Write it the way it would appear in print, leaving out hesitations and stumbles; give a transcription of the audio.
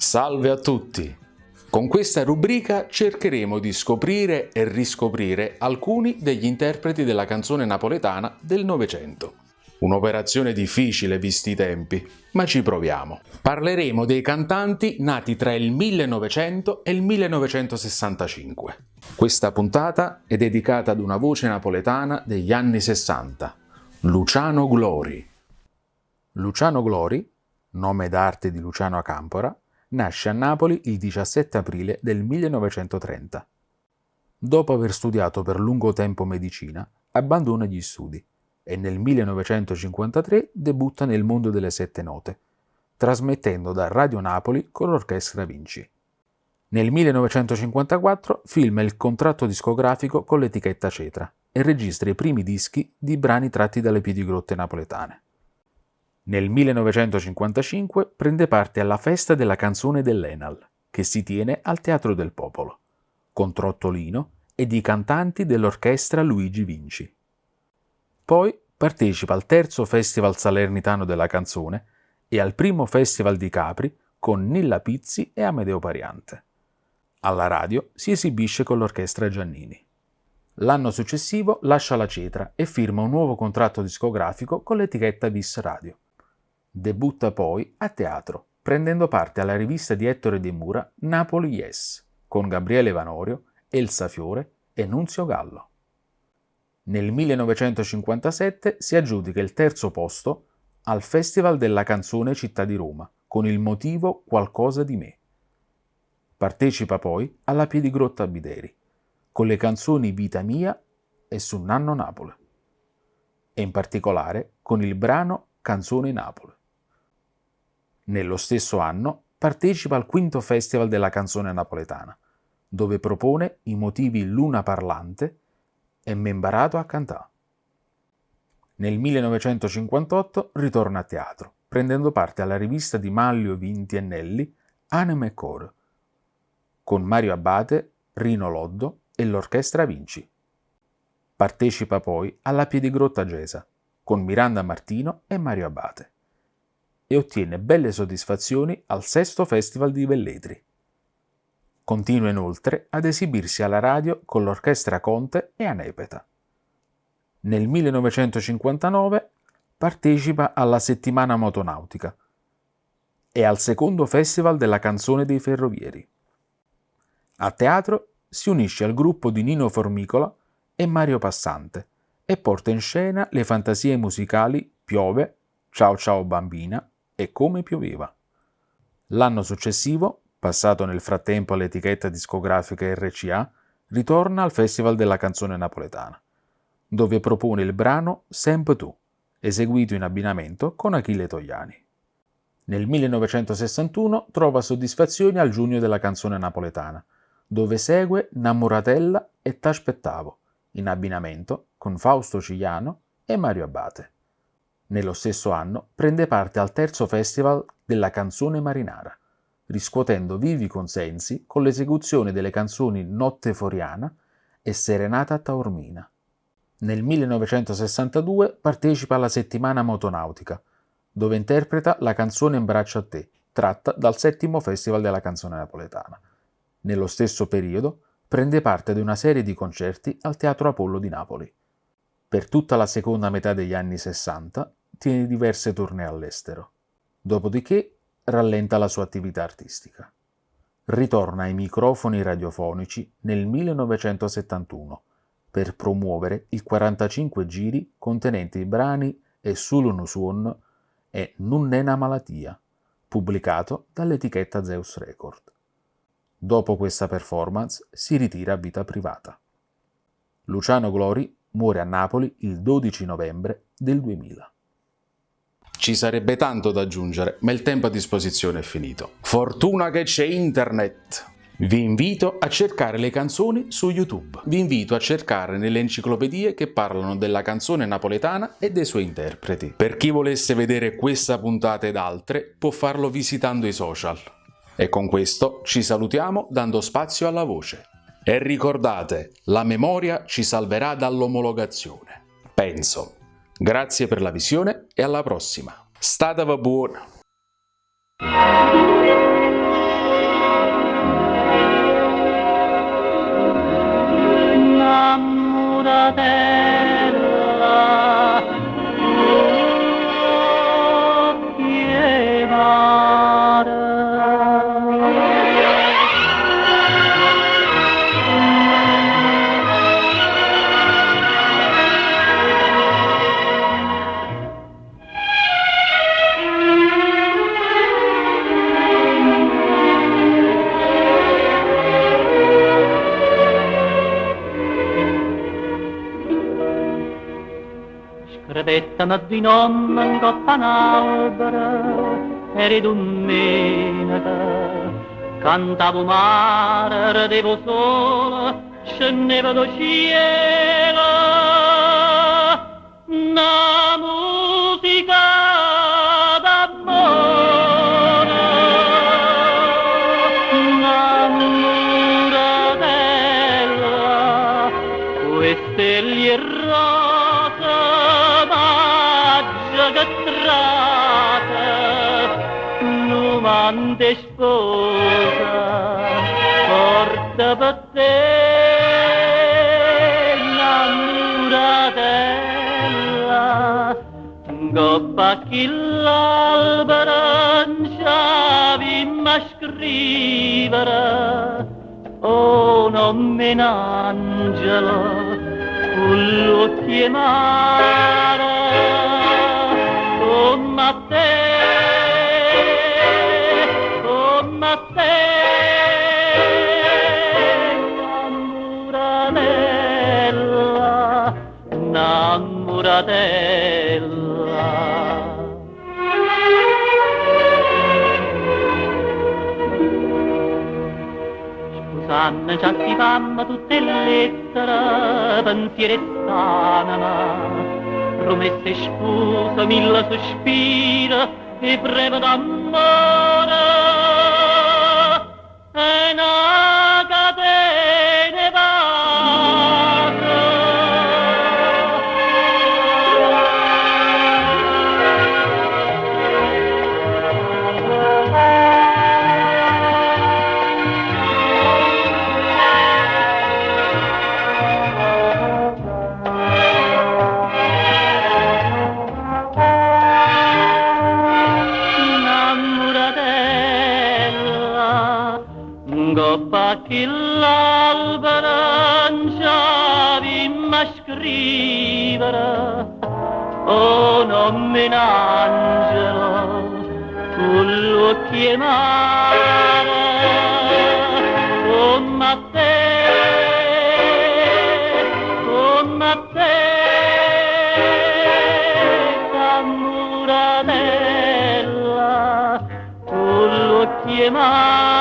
Salve a tutti! Con questa rubrica cercheremo di scoprire e riscoprire alcuni degli interpreti della canzone napoletana del Novecento. Un'operazione difficile visti i tempi, ma ci proviamo. Parleremo dei cantanti nati tra il 1900 e il 1965. Questa puntata è dedicata ad una voce napoletana degli anni 60, Luciano Glori. Luciano Glori, nome d'arte di Luciano Acampora, nasce a Napoli il 17 aprile del 1930. Dopo aver studiato per lungo tempo medicina, abbandona gli studi e nel 1953 debutta nel mondo delle sette note, trasmettendo da Radio Napoli con l'Orchestra Vinci. Nel 1954 firma il contratto discografico con l'etichetta Cetra e registra i primi dischi di brani tratti dalle piedigrotte napoletane. Nel 1955 prende parte alla Festa della Canzone dell'Enal, che si tiene al Teatro del Popolo, con Trottolino ed i cantanti dell'orchestra Luigi Vinci. Poi partecipa al terzo Festival Salernitano della Canzone e al primo Festival di Capri con Nilla Pizzi e Amedeo Pariante. Alla radio si esibisce con l'Orchestra Giannini. L'anno successivo lascia la Cetra e firma un nuovo contratto discografico con l'etichetta Vis Radio. Debutta poi a teatro, prendendo parte alla rivista di Ettore De Mura Napoli Yes, con Gabriele Vanorio, Elsa Fiore e Nunzio Gallo. Nel 1957 si aggiudica il terzo posto al Festival della Canzone Città di Roma, con il motivo Qualcosa di me. Partecipa poi alla Piedigrotta Bideri, con le canzoni Vita Mia e Su Nanno Napoli, e in particolare con il brano Canzone Napoli. Nello stesso anno partecipa al quinto Festival della Canzone Napoletana, dove propone i motivi Luna Parlante e Membarato a Cantà. Nel 1958 ritorna a teatro, prendendo parte alla rivista di Manlio Vinti e Nelli Anima e Coro, con Mario Abate, Rino Loddo e l'Orchestra Vinci. Partecipa poi alla Piedigrotta Gesa, con Miranda Martino e Mario Abate, e ottiene belle soddisfazioni al sesto Festival di Velletri. Continua inoltre ad esibirsi alla radio con l'Orchestra Conte e Anepeta. Nel 1959 partecipa alla Settimana Motonautica e al secondo Festival della Canzone dei Ferrovieri. A teatro si unisce al gruppo di Nino Formicola e Mario Passante e porta in scena le fantasie musicali Piove, Ciao ciao bambina e Come pioveva. L'anno successivo, passato nel frattempo all'etichetta discografica RCA, ritorna al Festival della Canzone Napoletana, dove propone il brano Sempre tu, eseguito in abbinamento con Achille Togliani. Nel 1961 trova soddisfazioni al Giugno della Canzone Napoletana, dove segue Namoratella e T'aspettavo, in abbinamento con Fausto Cigliano e Mario Abate. Nello stesso anno prende parte al terzo Festival della Canzone Marinara, riscuotendo vivi consensi con l'esecuzione delle canzoni Notte Foriana e Serenata a Taormina. Nel 1962 partecipa alla Settimana Motonautica, dove interpreta la canzone In braccio a te, tratta dal settimo Festival della Canzone Napoletana. Nello stesso periodo prende parte ad una serie di concerti al Teatro Apollo di Napoli. Per tutta la seconda metà degli anni 60 tiene diverse tournée all'estero. Dopodiché rallenta la sua attività artistica. Ritorna ai microfoni radiofonici nel 1971 per promuovere i 45 giri contenenti i brani E solo un suon e Non è una malattia, pubblicato dall'etichetta Zeus Record. Dopo questa performance si ritira a vita privata. Luciano Glori muore a Napoli il 12 novembre del 2000. Ci sarebbe tanto da aggiungere, ma il tempo a disposizione è finito. Fortuna che c'è internet! Vi invito a cercare le canzoni su YouTube. Vi invito a cercare nelle enciclopedie che parlano della canzone napoletana e dei suoi interpreti. Per chi volesse vedere questa puntata ed altre, può farlo visitando i social. E con questo ci salutiamo dando spazio alla voce. E ricordate, la memoria ci salverà dall'omologazione. Penso. Grazie per la visione e alla prossima. Stateva buona! innamoratella, chiamare. Credetta di nonna in coppa un albero, eri domenica, cantavo mare, radevo solo, scendevo do cielo, una musica d'amore, innamoratella, queste le rose che tratta, l'umante sposa, porta per te, innamoratella, coppa chi l'albero non ma scrivere, oh non me n'angelo, quello chiamare. Come a te, innamoratella, innamoratella. Scusanne, già ti fanno tutte le lettere, pensieri e stanama, promesse spose, mille sospira e breve d'amore, e una catena vaga. Coppa che l'albero non ma scrivere, oh non me n'angelo, quello chiamare, come a te, innamoratella, quello chiamare.